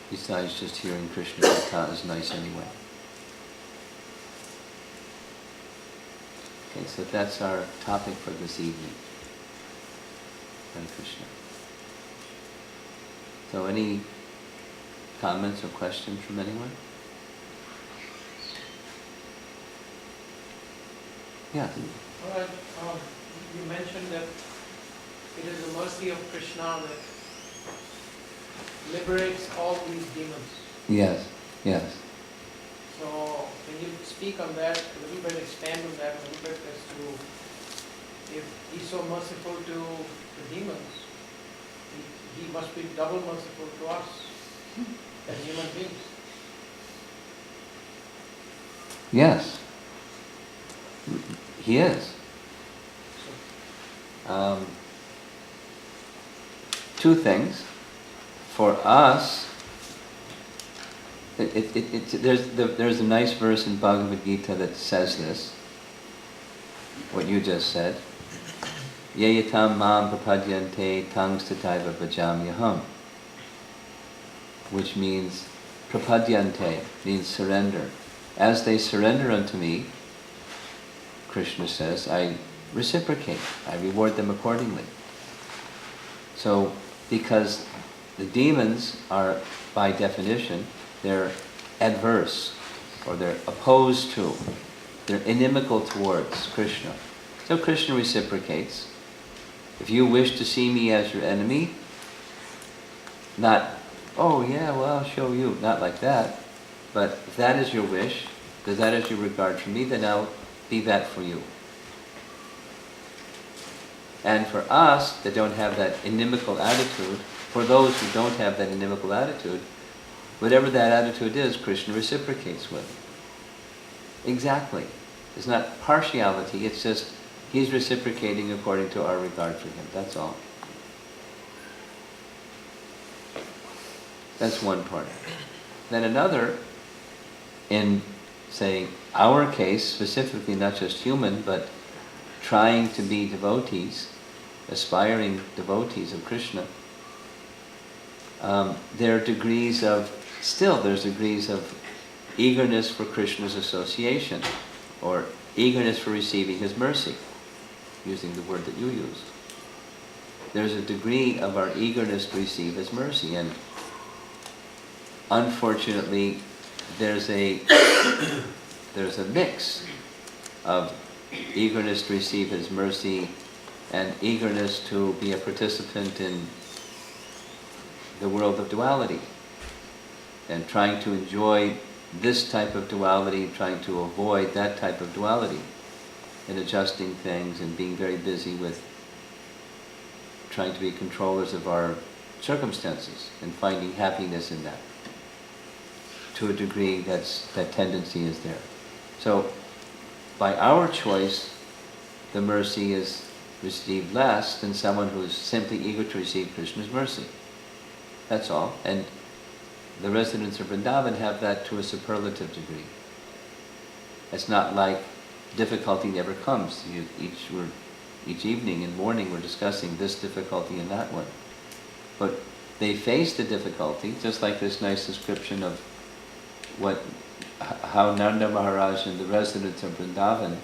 Besides, just hearing Krishna Katha is nice anyway. Okay, so that's our topic for this evening. Hare Krishna. So any comments or questions from anyone? Yeah. All right. You mentioned that it is the mercy of Krishna that liberates all these demons. Yes, yes. So can you speak on that a little bit, expand on that a little bit as to, if he's so merciful to the demons, he must be double merciful to us as human beings. Yes. He is. Two things. For us, there's a nice verse in Bhagavad Gita that says this, what you just said. Ye yatam mam prapadyante tang stataiva bhajamyaham, which means prapadyante, means surrender. As they surrender unto me, Krishna says, I reciprocate, I reward them accordingly. So, because the demons are, by definition, they're adverse, or they're opposed to, they're inimical towards Krishna. So Krishna reciprocates. If you wish to see me as your enemy, not, oh yeah, well I'll show you, not like that, but if that is your wish, if that is your regard for me, then I'll be that for you. And for us that don't have that inimical attitude, for those who don't have that inimical attitude, whatever that attitude is, Krishna reciprocates with. Exactly. It's not partiality, it's just he's reciprocating according to our regard for him, that's all. That's one part. Then another, in, say, our case, specifically not just human, but trying to be devotees, aspiring devotees of Krishna, there's degrees of eagerness for Krishna's association, or eagerness for receiving his mercy, using the word that you used. There's a degree of our eagerness to receive his mercy, and unfortunately there's a mix of eagerness to receive his mercy and eagerness to be a participant in the world of duality, and trying to enjoy this type of duality, trying to avoid that type of duality, and adjusting things and being very busy with trying to be controllers of our circumstances and finding happiness in that. to a degree that tendency is there. So by our choice, the mercy is received less than someone who is simply eager to receive Krishna's mercy. That's all. And the residents of Vrindavan have that to a superlative degree. It's not like difficulty never comes. Each evening and morning we're discussing this difficulty and that one. But they face the difficulty, just like this nice description of how Nanda Maharaj and the residents of Vrindavan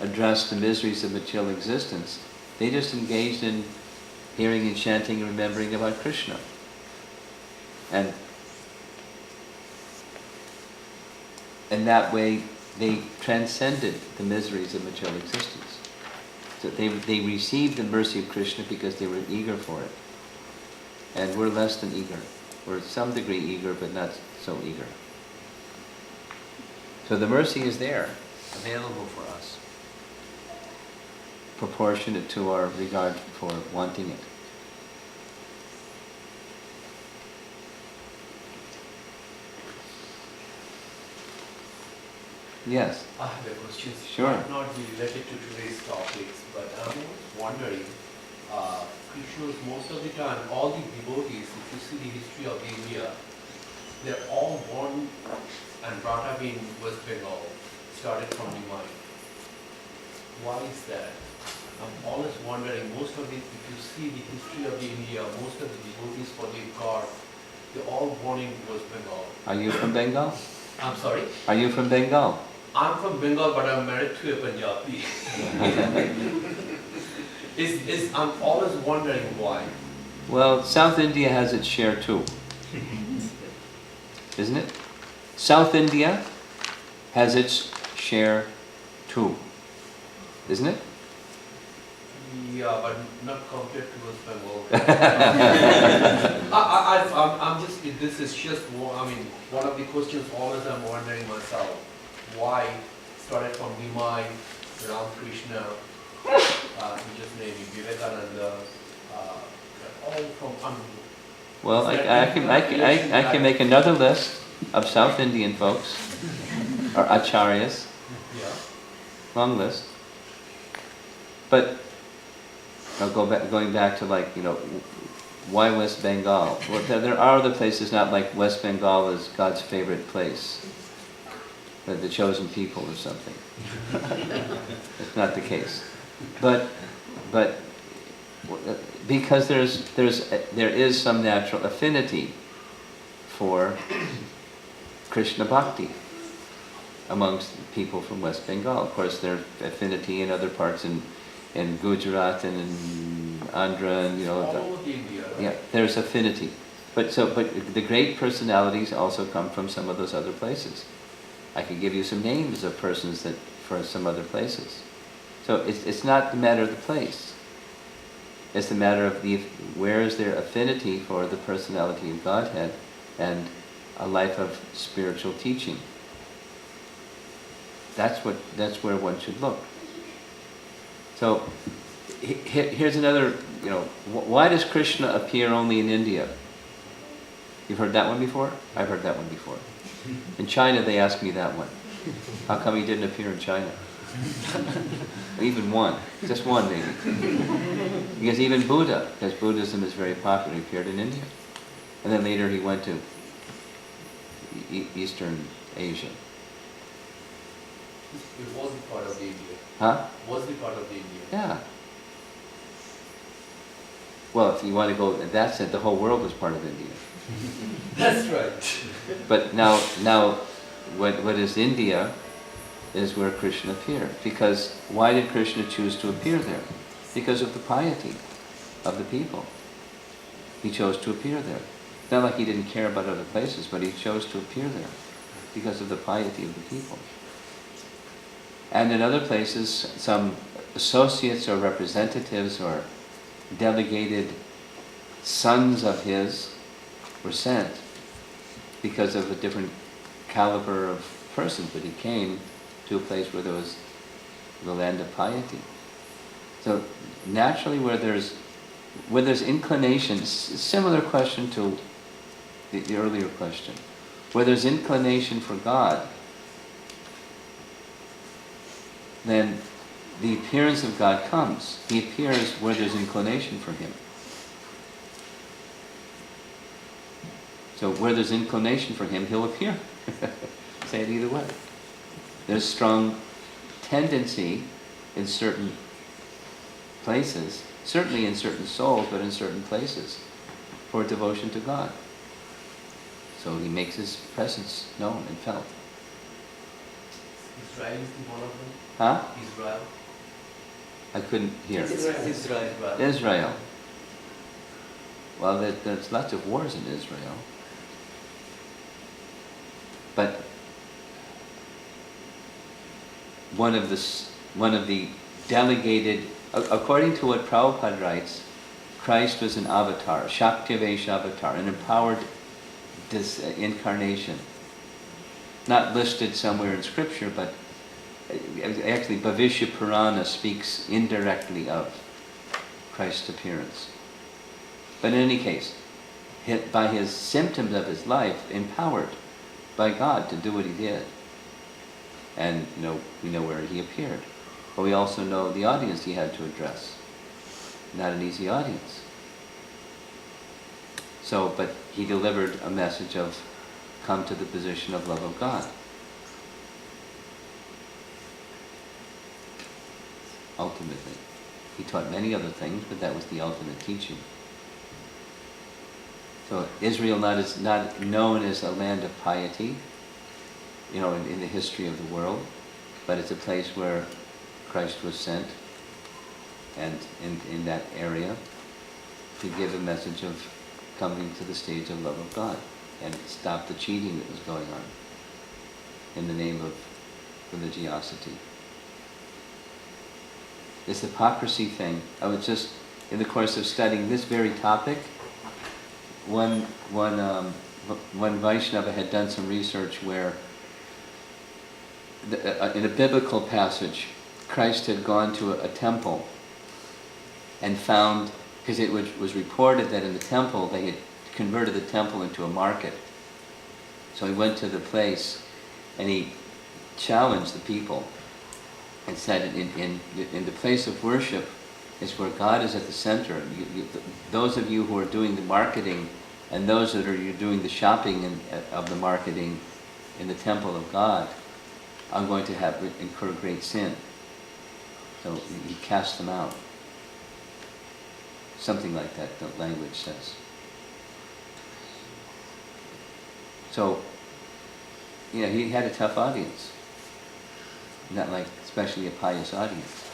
addressed the miseries of material existence. They just engaged in hearing and chanting and remembering about Krishna. And in that way, they transcended the miseries of material existence. So they received the mercy of Krishna because they were eager for it. And we're less than eager. We're to some degree eager, but not so eager. So the mercy is there, available for us, proportionate to our regard for wanting it. Yes. I have a question. Sure. Might not be related to today's topics, but I'm wondering, Krishna's most of the time, all the devotees, if you see the history of India, they're all born and brought up in West Bengal, started from the mind. Why is that? I'm always wondering, most of the, if you see the history of the India, most of the devotees for the God, they're all born in West Bengal. Are you from Bengal? I'm sorry? Are you from Bengal? I'm from Bengal, but I'm married to a Punjabi. I'm always wondering why. Well, South India has its share too. Isn't it? South India has its share too. Isn't it? Yeah, but not compared to West Bengal. I'm just, this is just, one of the questions always I'm wondering myself. Why started from Nimai, Ramakrishna, you just named Vivekananda, all from, Well, I can make another list of South Indian folks, or acharyas, yeah. long list. But going back to why West Bengal? Well, there are other places, not like West Bengal is God's favorite place, the chosen people or something. It's not the case. But because there is some natural affinity for Krishna Bhakti amongst people from West Bengal. Of course, there's affinity in other parts in Gujarat and in Andhra and all over India, right? Yeah, there's affinity. But the great personalities also come from some of those other places. I could give you some names of persons that for some other places. So it's not the matter of the place. It's the matter of where is their affinity for the personality of Godhead and a life of spiritual teaching. That's where one should look. So here's another, why does Krishna appear only in India? You've heard that one before? I've heard that one before. In China, they asked me that one. How come he didn't appear in China? Even one, just one maybe. Because even Buddha, because Buddhism is very popular, he appeared in India. And then later he went to Eastern Asia. It wasn't part of the India. Huh? Was the part of the India? Yeah. Well, if you want to go in that sense, the whole world is part of India. That's right. But now what is India is where Krishna appeared. Because why did Krishna choose to appear there? Because of the piety of the people. He chose to appear there. It's not like he didn't care about other places, but he chose to appear there because of the piety of the people. And in other places, some associates or representatives or delegated sons of his were sent because of a different caliber of persons, but he came to a place where there was the land of piety. So naturally where there's inclination, similar question to the earlier question, where there's inclination for God, then the appearance of God comes. He appears where there's inclination for Him. So where there's inclination for Him, He'll appear. Say it either way. There's strong tendency in certain places, certainly in certain souls, but in certain places, for devotion to God. So He makes His presence known and felt. Israel is the one of them? Huh? Israel? I couldn't hear. Israel. Israel. Well, there's lots of wars in Israel. But one of the delegated, according to what Prabhupada writes, Christ was an avatar, Shaktivesh avatar, an empowered incarnation. Not listed somewhere in scripture, but actually Bhavishya Purana speaks indirectly of Christ's appearance. But in any case, by his symptoms of his life, empowered by God to do what he did. And we know where he appeared. But we also know the audience he had to address. Not an easy audience. So, but he delivered a message of come to the position of love of God. Ultimately. He taught many other things, but that was the ultimate teaching. So Israel is not known as a land of piety, in the history of the world, but it's a place where Christ was sent, and in that area to give a message of coming to the stage of love of God and stop the cheating that was going on in the name of religiosity. This hypocrisy thing, I was just, in the course of studying this very topic, one Vaishnava had done some research where in a biblical passage, Christ had gone to a temple and found, because it was reported that in the temple, they had converted the temple into a market. So he went to the place and he challenged the people and said, in the place of worship is where God is at the center. Those of you who are doing the marketing and those that are doing the shopping of the marketing in the temple of God are going to incur great sin. So he cast them out. Something like that, the language says. So, he had a tough audience. Not like especially a pious audience.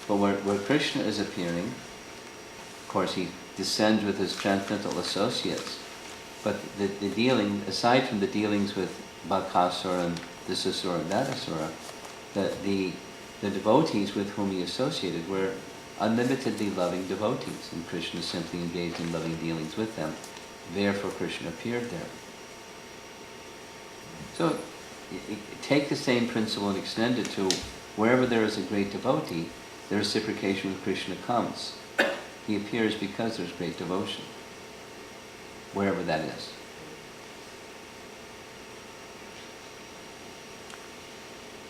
But where Krishna is appearing, of course he descends with his transcendental associates. But the dealing, aside from the dealings with Bakasura and this Asura and that Asura, the devotees with whom he associated were unlimitedly loving devotees, and Krishna simply engaged in loving dealings with them. Therefore Krishna appeared there. So take the same principle and extend it to wherever there is a great devotee, the reciprocation with Krishna comes. He appears because there's great devotion, wherever that is.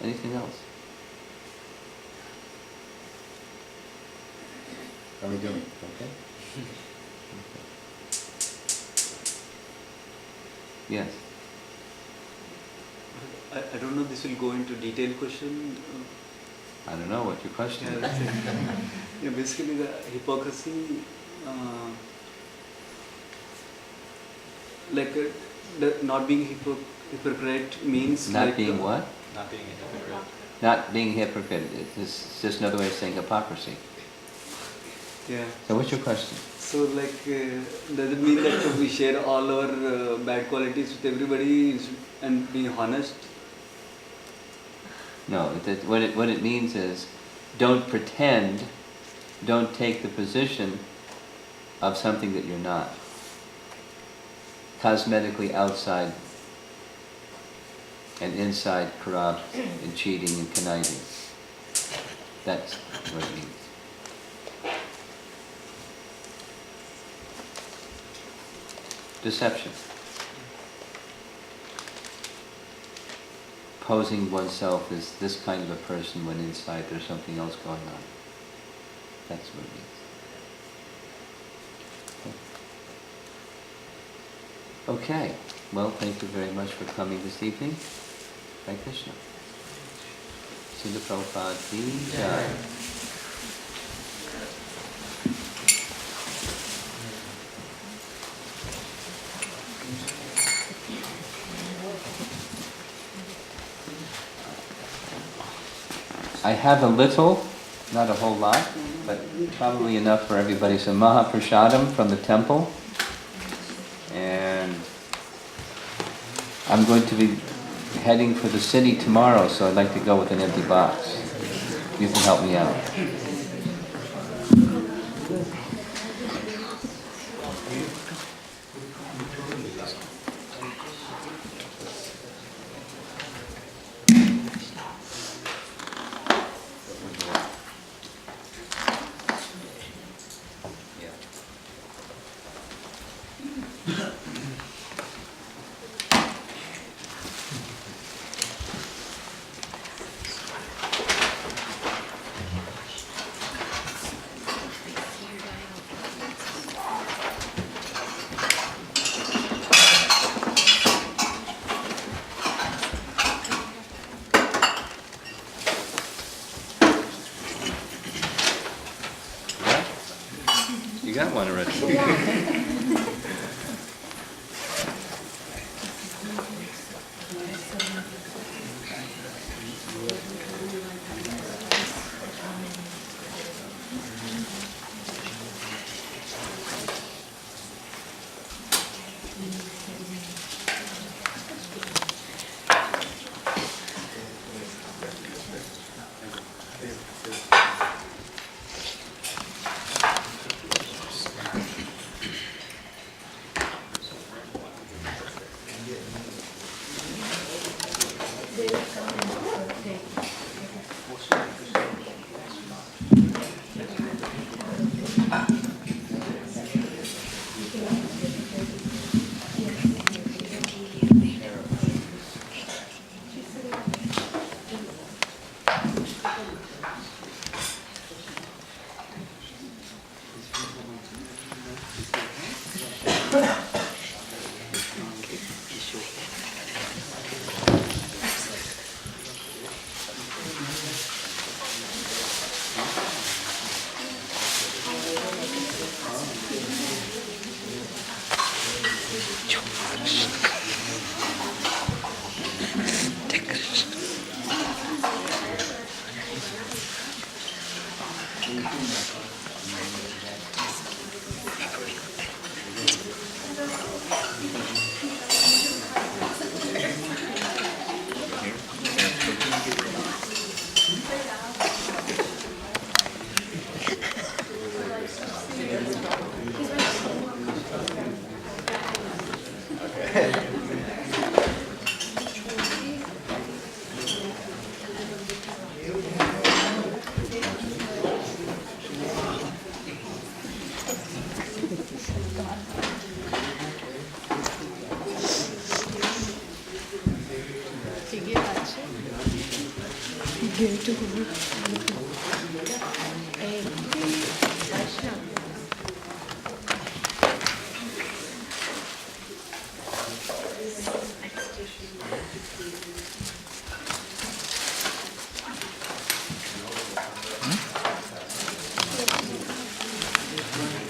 Anything else? How are we doing? Okay? Yes. I don't know, this will go into detailed question. I don't know what your question is. Yeah, basically the hypocrisy, not being hypocrite means Not being what? Not being a hypocrite. Not being hypocrite. It's just another way of saying hypocrisy. Yeah. So what's your question? So does it mean that we share all our bad qualities with everybody and be honest? No, what it means is, don't pretend, don't take the position of something that you're not. Cosmetically outside and inside corrupt and cheating and conniving. That's what it means. Deception. posing oneself as this kind of a person when inside there's something else going on. That's what it means. Okay. Well, thank you very much for coming this evening. Hare Krishna. Srila Prabhupada ki jai. I have a little, not a whole lot, but probably enough for everybody. So Mahaprasadam from the temple. And I'm going to be heading for the city tomorrow, so I'd like to go with an empty box. You can help me out. You got one already.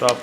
Stop.